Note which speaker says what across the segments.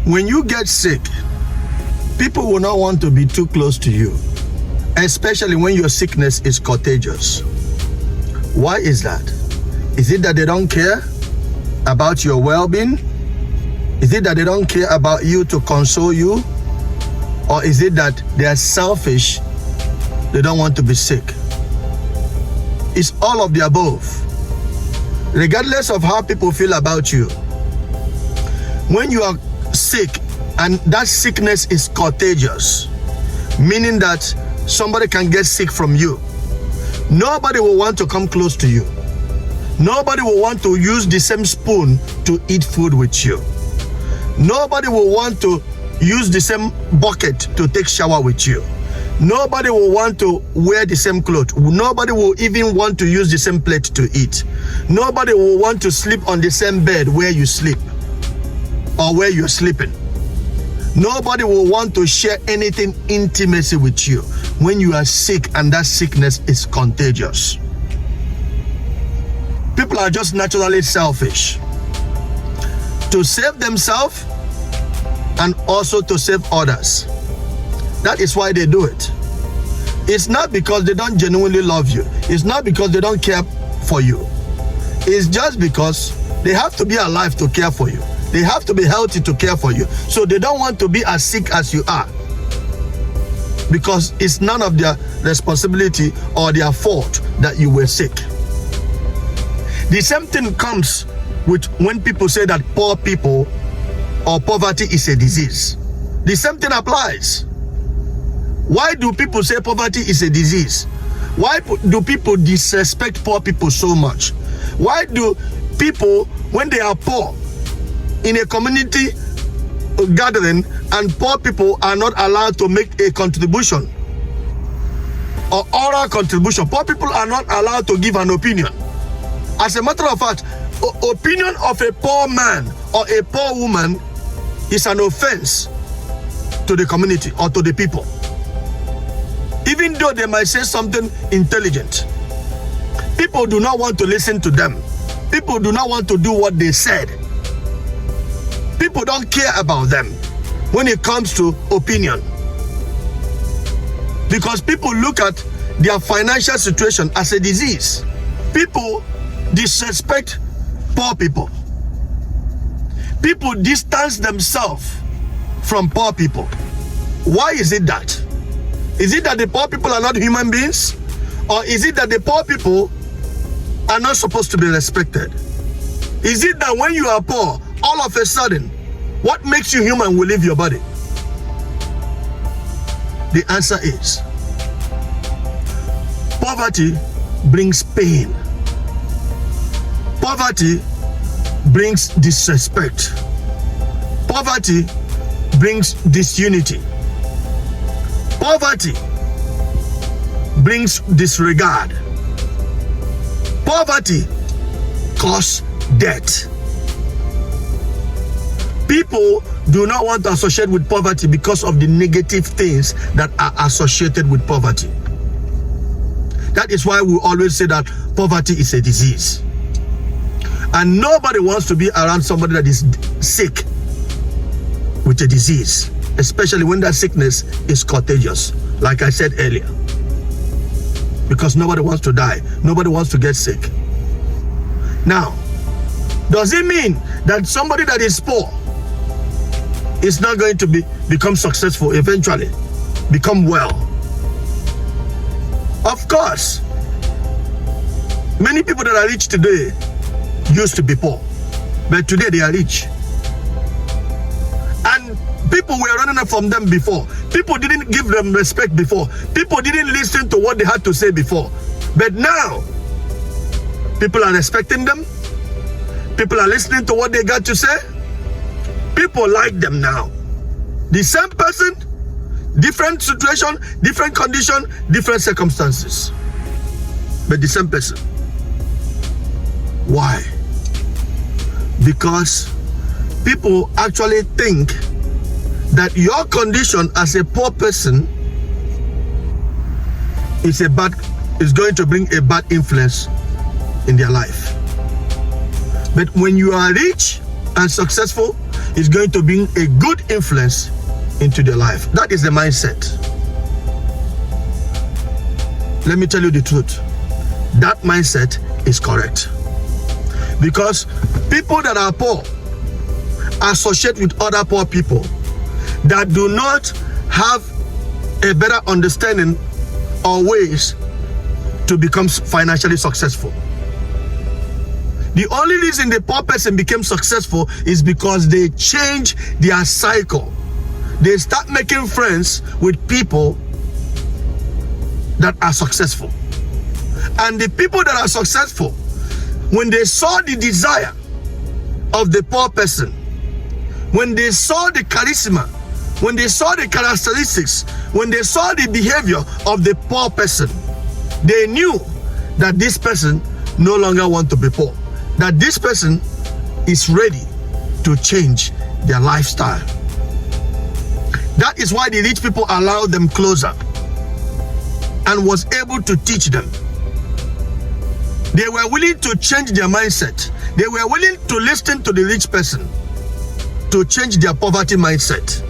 Speaker 1: When you get sick, people will not want to be too close to you, especially when your sickness is contagious. Why is that? Is it that they don't care about your well-being? Is it that they don't care about you to console you? Or is it that they are selfish? They don't want to be sick? It's all of the above. Regardless of how people feel about you, when you are sick and that sickness is contagious, meaning that somebody can get sick from you, nobody will want to come close to you. Nobody will want to use the same spoon to eat food with you. Nobody will want to use the same bucket to take shower with you. Nobody will want to wear the same clothes. Nobody will even want to use the same plate to eat. Nobody will want to sleep on the same bed where you sleep or where you're sleeping. Nobody will want to share anything intimacy with you when you are sick and that sickness is contagious. People are just naturally selfish to save themselves and also to save others. That is why they do it. It's not because they don't genuinely love you. It's not because they don't care for you. It's just because they have to be alive to care for you. They have to be healthy to care for you. So they don't want to be as sick as you are, because it's none of their responsibility or their fault that you were sick. The same thing comes with when people say that poor people or poverty is a disease. The same thing applies. Why do people say poverty is a disease? Why do people disrespect poor people so much? Why do people, when they are poor in a community gathering and poor people are not allowed to make a contribution or oral contribution, poor people are not allowed to give an opinion. As a matter of fact, opinion of a poor man or a poor woman is an offense to the community or to the people, even though they might say something intelligent. People do not want to listen to them. People do not want to do what they said. People don't care about them when it comes to opinion, because people look at their financial situation as a disease. People disrespect poor people. People distance themselves from poor people. Why is it that? Is it that the poor people are not human beings? Or is it that the poor people are not supposed to be respected? Is it that when you are poor, all of a sudden, what makes you human will leave your body? The answer is, poverty brings pain. Poverty brings disrespect. Poverty brings disunity. Poverty brings disregard. Poverty causes death. People do not want to associate with poverty because of the negative things that are associated with poverty. That is why we always say that poverty is a disease. And nobody wants to be around somebody that is sick with a disease, especially when that sickness is contagious, like I said earlier. Because nobody wants to die. Nobody wants to get sick. Now, does it mean that somebody that is poor is not going to become successful eventually, become well? Of course. Many people that are rich today used to be poor, but today they are rich. And people were running up from them before. People didn't give them respect before. People didn't listen to what they had to say before. But now, people are respecting them. People are listening to what they got to say. People like them now. The same person, different situation, different condition, different circumstances, but the same person. Why? Because people actually think that your condition as a poor person is going to bring a bad influence in their life. But when you are rich and successful, is going to bring a good influence into their life. That is the mindset. Let me tell you the truth. That mindset is correct. Because people that are poor associate with other poor people that do not have a better understanding or ways to become financially successful. The only reason the poor person became successful is because they change their cycle. They start making friends with people that are successful. And the people that are successful, when they saw the desire of the poor person, when they saw the charisma, when they saw the characteristics, when they saw the behavior of the poor person, they knew that this person no longer wants to be poor, that this person is ready to change their lifestyle. That is why the rich people allowed them closer and was able to teach them. They were willing to change their mindset. They were willing to listen to the rich person to change their poverty mindset.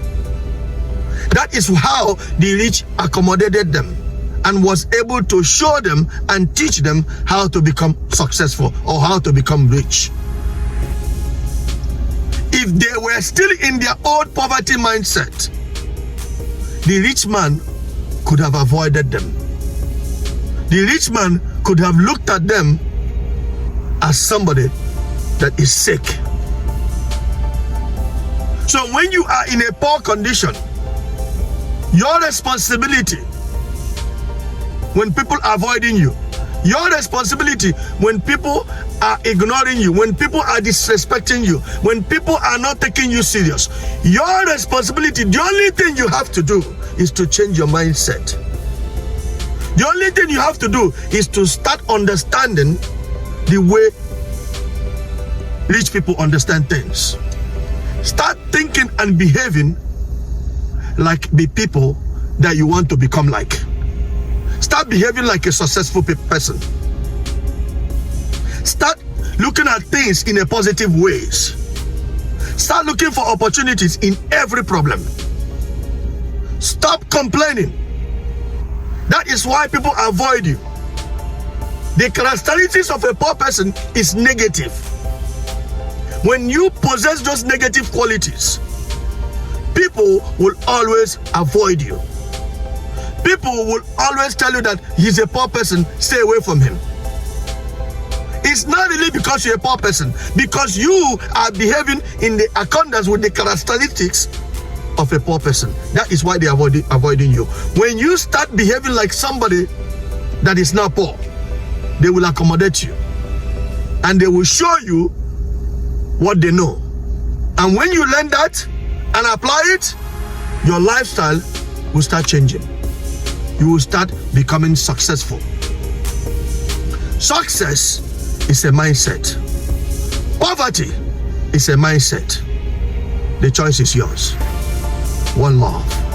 Speaker 1: That is how the rich accommodated them and was able to show them and teach them how to become successful or how to become rich. If they were still in their old poverty mindset, the rich man could have avoided them. The rich man could have looked at them as somebody that is sick. So when you are in a poor condition, your responsibility when people are avoiding you, your responsibility when people are ignoring you, when people are disrespecting you, when people are not taking you serious, your responsibility, the only thing you have to do is to change your mindset. The only thing you have to do is to start understanding the way rich people understand things. Start thinking and behaving like the people that you want to become like. Start behaving like a successful person. Start looking at things in a positive ways. Start looking for opportunities in every problem. Stop complaining. That is why people avoid you. The characteristics of a poor person is negative. When you possess those negative qualities, people will always avoid you. People will always tell you that he's a poor person, stay away from him. It's not really because you're a poor person, because you are behaving in the accordance with the characteristics of a poor person. That is why they are avoiding you. When you start behaving like somebody that is not poor, they will accommodate you and they will show you what they know. And when you learn that and apply it, your lifestyle will start changing. You will start becoming successful. Success is a mindset. Poverty is a mindset. The choice is yours. One love.